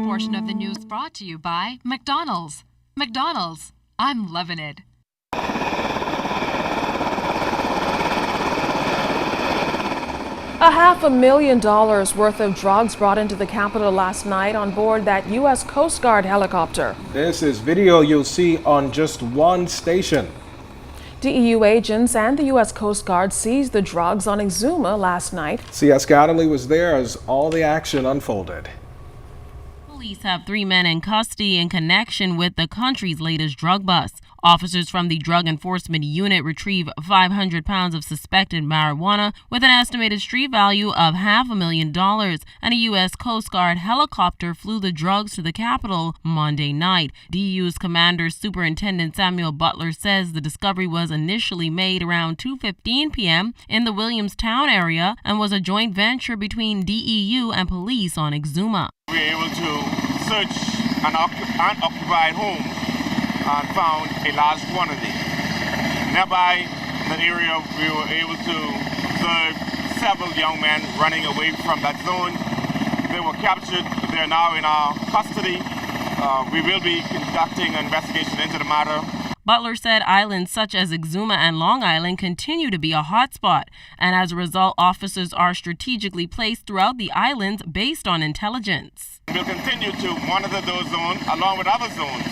portion of the news brought to you by McDonald's. McDonald's, I'm loving it. $500,000 worth of drugs brought into the capital last night on board that U.S. Coast Guard helicopter. This is video you'll see on just one station. DEU agents and the U.S. Coast Guard seized the drugs on Exuma last night. Scieska Adderley was there as all the action unfolded. Police have 3 men in custody in connection with the country's latest drug bust. Officers from the Drug Enforcement Unit retrieved 500 pounds of suspected marijuana with an estimated street value of $500,000, and a U.S. Coast Guard helicopter flew the drugs to the capital Monday night. DU's Commander Superintendent Samuel Butler says the discovery was initially made around 2:15 p.m. in the Williamstown area and was a joint venture between DEU and police on Exuma. We were able to search an unoccupied home and found a large quantity. Nearby in the area, we were able to observe several young men running away from that zone. They were captured. They are now in our custody. We will be conducting an investigation into the matter. Butler said islands such as Exuma and Long Island continue to be a hotspot, and as a result, officers are strategically placed throughout the islands based on intelligence. We'll continue to monitor those zones along with other zones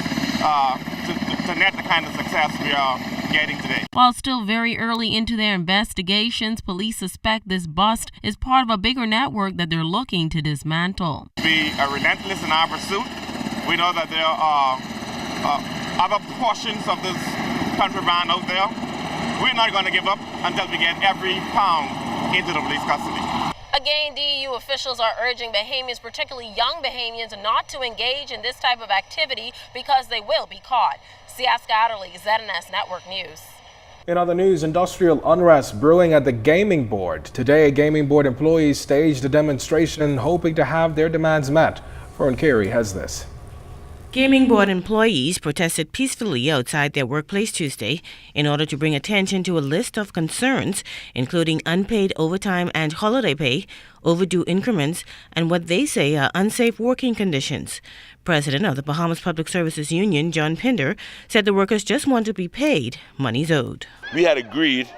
to net the kind of success we are getting today. While still very early into their investigations, police suspect this bust is part of a bigger network that they're looking to dismantle. Be relentless in our pursuit. We know that there are other portions of this contraband out there. We're not going to give up until we get every pound into the police custody. Again, DEU officials are urging Bahamians, particularly young Bahamians, not to engage in this type of activity because they will be caught. Scieska Adderley, ZNS Network News. In other news, industrial unrest brewing at the gaming board. Today, gaming board employees staged a demonstration hoping to have their demands met. Fern Carey has this. Gaming board employees protested peacefully outside their workplace Tuesday in order to bring attention to a list of concerns, including unpaid overtime and holiday pay, overdue increments, and what they say are unsafe working conditions. President of the Bahamas Public Services Union, John Pinder, said the workers just want to be paid money's owed. We had agreed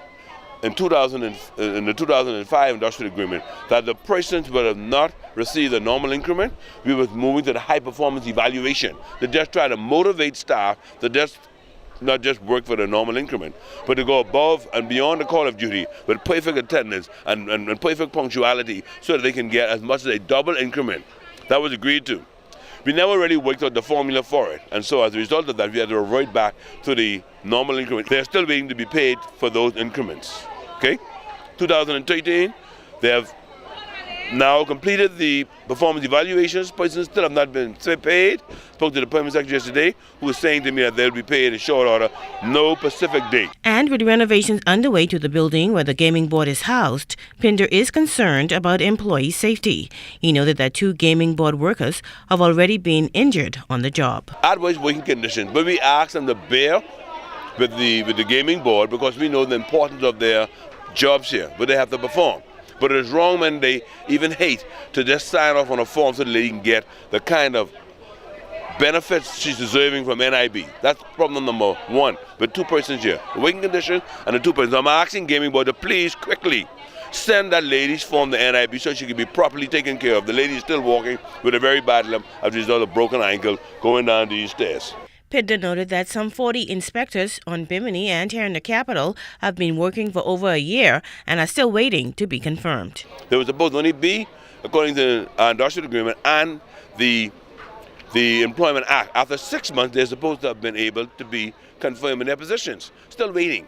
in the 2005 industrial agreement that the persons would have not received the normal increment. We were moving to the high performance evaluation to just try to motivate staff to just not just work for the normal increment, but to go above and beyond the call of duty with perfect attendance and perfect punctuality so that they can get as much as a double increment. That was agreed to. We never really worked out the formula for it, and so as a result of that, we had to revert back to the normal increment. They're still waiting to be paid for those increments. Okay? 2013, they have now completed the performance evaluations. Persons still have not been paid. Spoke to the Permanent Secretary yesterday, who was saying to me that they'll be paid in short order, no specific date. And with renovations underway to the building where the gaming board is housed, Pinder is concerned about employee safety. He noted that 2 gaming board workers have already been injured on the job. Adverse working conditions, but we asked them to bear with the gaming board because we know the importance of their jobs here, but they have to perform. But it is wrong when they even hate to just sign off on a form so that they can get the kind of benefits she's deserving from NIB. That's problem number 1 with 2 persons here, the working condition and the 2 persons. I'm asking gaming board to please quickly send that lady's form to NIB so she can be properly taken care of. The lady is still walking with a very bad limp as a result of a broken ankle going down these stairs. Pinder noted that some 40 inspectors on Bimini and here in the capital have been working for over a year and are still waiting to be confirmed. There was supposed to only be, according to our industrial agreement and the Employment Act, after 6 months they're supposed to have been able to be confirmed in their positions. Still waiting.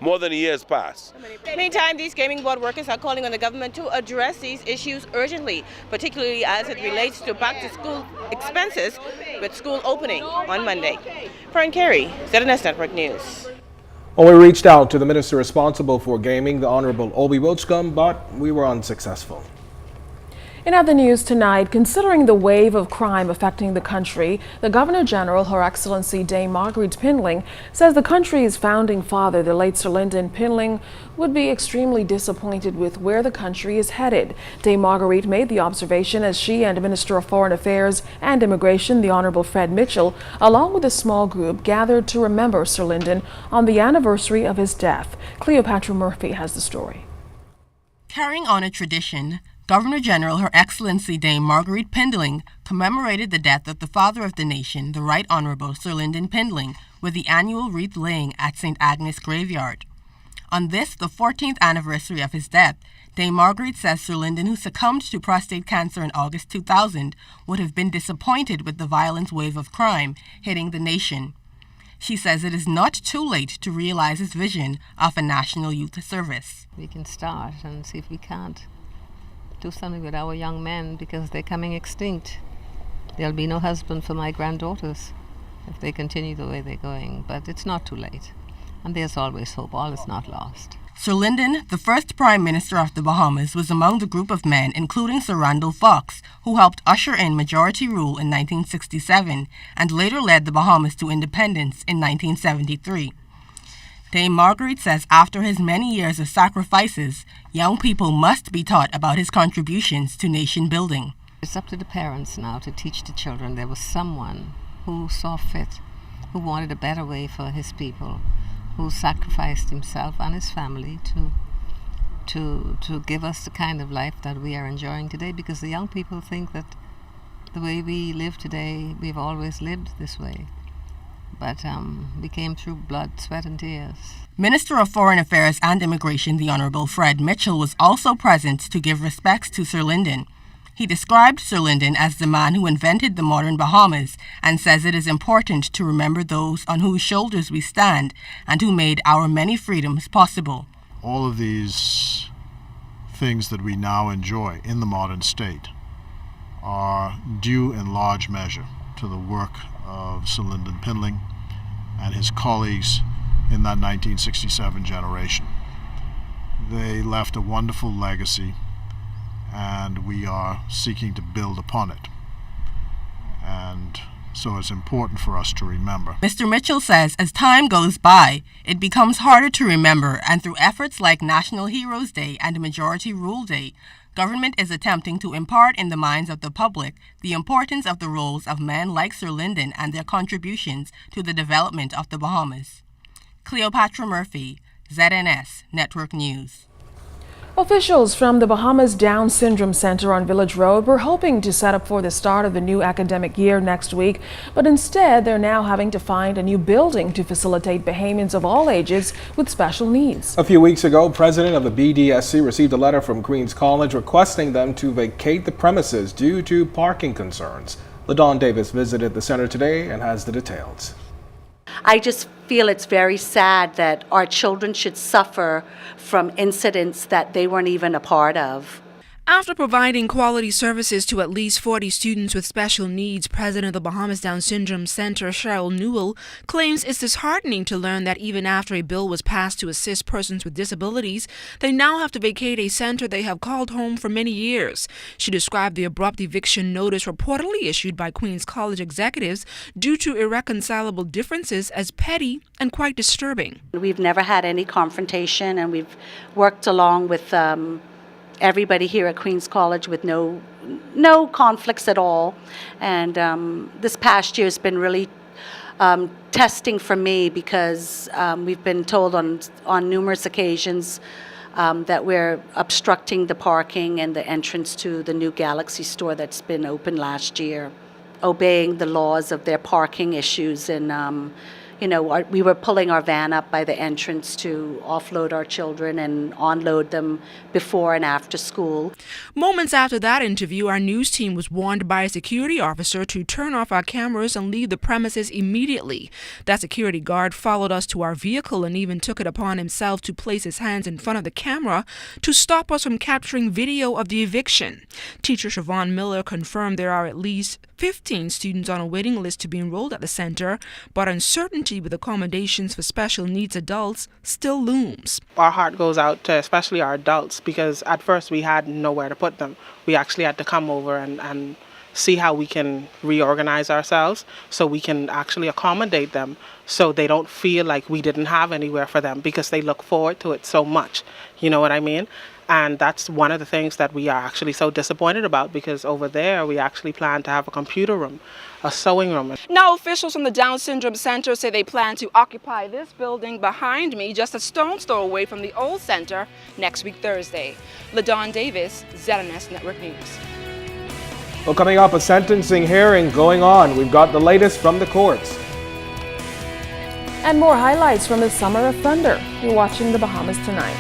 More than a year has passed. Meantime, these gaming board workers are calling on the government to address these issues urgently, particularly as it relates to back-to-school expenses with school opening on Monday. Fern Carey, ZNS Network News. Well, we reached out to the minister responsible for gaming, the Honorable Obi Wilchcombe, but we were unsuccessful. In other news tonight, considering the wave of crime affecting the country, the Governor General, Her Excellency Dame Marguerite Pindling, says the country's founding father, the late Sir Lyndon Pindling, would be extremely disappointed with where the country is headed. Dame Marguerite made the observation as she and Minister of Foreign Affairs and Immigration, the Honourable Fred Mitchell, along with a small group, gathered to remember Sir Lyndon on the anniversary of his death. Cleopatra Murphy has the story. Carrying on a tradition, Governor General Her Excellency Dame Marguerite Pindling commemorated the death of the father of the nation, the Right Honourable Sir Lyndon Pindling, with the annual wreath laying at St. Agnes Graveyard. On this, the 14th anniversary of his death, Dame Marguerite says Sir Lyndon, who succumbed to prostate cancer in August 2000, would have been disappointed with the violent wave of crime hitting the nation. She says it is not too late to realize his vision of a national youth service. We can start and see if we can't do something with our young men, because they're coming extinct. There'll be no husband for my granddaughters if they continue the way they're going, but it's not too late. And there's always hope. All is not lost. Sir Lyndon, the first Prime Minister of the Bahamas, was among the group of men, including Sir Randall Fox, who helped usher in majority rule in 1967 and later led the Bahamas to independence in 1973. Dame Marguerite says after his many years of sacrifices, young people must be taught about his contributions to nation building. It's up to the parents now to teach the children there was someone who saw fit, who wanted a better way for his people, who sacrificed himself and his family to give us the kind of life that we are enjoying today, because the young people think that the way we live today, we've always lived this way. But we came through blood, sweat and tears. Minister of Foreign Affairs and Immigration, the Honourable Fred Mitchell, was also present to give respects to Sir Lyndon. He described Sir Lyndon as the man who invented the modern Bahamas and says it is important to remember those on whose shoulders we stand and who made our many freedoms possible. All of these things that we now enjoy in the modern state are due in large measure to the work of Sir Lyndon Pindling and his colleagues in that 1967 generation. They left a wonderful legacy, and we are seeking to build upon it. And so it's important for us to remember. Mr. Mitchell says as time goes by, it becomes harder to remember, and through efforts like National Heroes Day and Majority Rule Day, government is attempting to impart in the minds of the public the importance of the roles of men like Sir Lyndon and their contributions to the development of the Bahamas. Cleopatra Murphy, ZNS Network News. Officials from the Bahamas Down Syndrome Center on Village Road were hoping to set up for the start of the new academic year next week, but instead they're now having to find a new building to facilitate Bahamians of all ages with special needs. A few weeks ago, President of the BDSC received a letter from Queen's College requesting them to vacate the premises due to parking concerns. LaDawn Davis visited the center today and has the details. I just feel it's very sad that our children should suffer from incidents that they weren't even a part of. After providing quality services to at least 40 students with special needs, President of the Bahamas Down Syndrome Center, Cheryl Newell, claims it's disheartening to learn that even after a bill was passed to assist persons with disabilities, they now have to vacate a center they have called home for many years. She described the abrupt eviction notice reportedly issued by Queen's College executives due to irreconcilable differences as petty and quite disturbing. We've never had any confrontation, and we've worked along with everybody here at Queen's College with no conflicts at all. And this past year has been really testing for me, because we've been told on numerous occasions that we're obstructing the parking and the entrance to the new Galaxy store that's been open last year, obeying the laws of their parking issues. And we were pulling our van up by the entrance to offload our children and unload them before and after school. Moments after that interview, our news team was warned by a security officer to turn off our cameras and leave the premises immediately. That security guard followed us to our vehicle and even took it upon himself to place his hands in front of the camera to stop us from capturing video of the eviction. Teacher Siobhan Miller confirmed there are at least 15 students on a waiting list to be enrolled at the center, but uncertainty plenty with accommodations for special needs adults still looms. Our heart goes out to especially our adults, because at first we had nowhere to put them. We actually had to come over and see how we can reorganize ourselves so we can actually accommodate them so they don't feel like we didn't have anywhere for them, because they look forward to it so much. You know what I mean? And that's one of the things that we are actually so disappointed about, because over there we actually plan to have a computer room, a sewing room. Now officials from the Down Syndrome Center say they plan to occupy this building behind me, just a stone's throw away from the old center, next week Thursday. LaDawn Davis, ZNS Network News. Well, coming up, a sentencing hearing going on. We've got the latest from the courts. And more highlights from the Summer of Thunder. You're watching the Bahamas Tonight.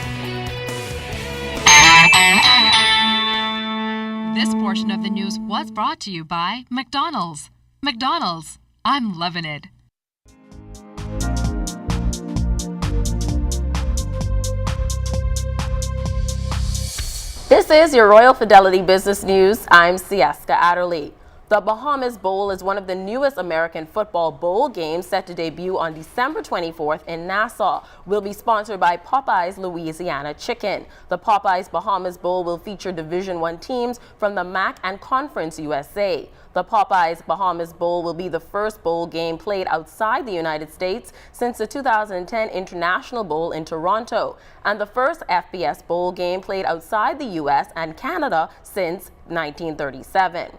This portion of the news was brought to you by McDonald's. McDonald's, I'm loving it. This is your Royal Fidelity Business News. I'm Scieska Adderley. The Bahamas Bowl is one of the newest American football bowl games set to debut on December 24th in Nassau. Will be sponsored by Popeyes Louisiana Chicken. The Popeyes Bahamas Bowl will feature Division I teams from the MAC and Conference USA. The Popeyes Bahamas Bowl will be the first bowl game played outside the United States since the 2010 International Bowl in Toronto, and the first FBS Bowl game played outside the U.S. and Canada since 1937.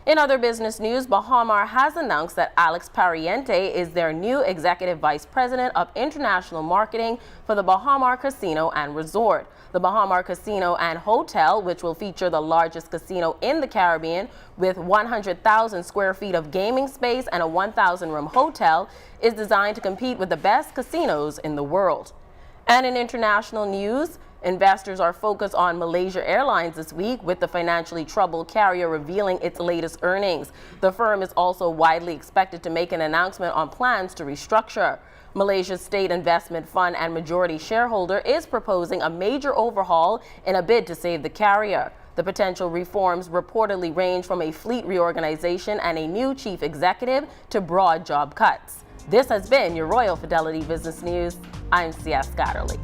In other business news, Bahamar has announced that Alex Pariente is their new Executive Vice President of International Marketing for the Bahamar Casino and Resort. The Bahamar Casino and Hotel, which will feature the largest casino in the Caribbean with 100,000 square feet of gaming space and a 1,000-room hotel, is designed to compete with the best casinos in the world. And in international news, investors are focused on Malaysia Airlines this week, with the financially troubled carrier revealing its latest earnings. The firm is also widely expected to make an announcement on plans to restructure. Malaysia's state investment fund and majority shareholder is proposing a major overhaul in a bid to save the carrier. The potential reforms reportedly range from a fleet reorganization and a new chief executive to broad job cuts. This has been your Royal Fidelity Business News. I'm Scieska Adderley.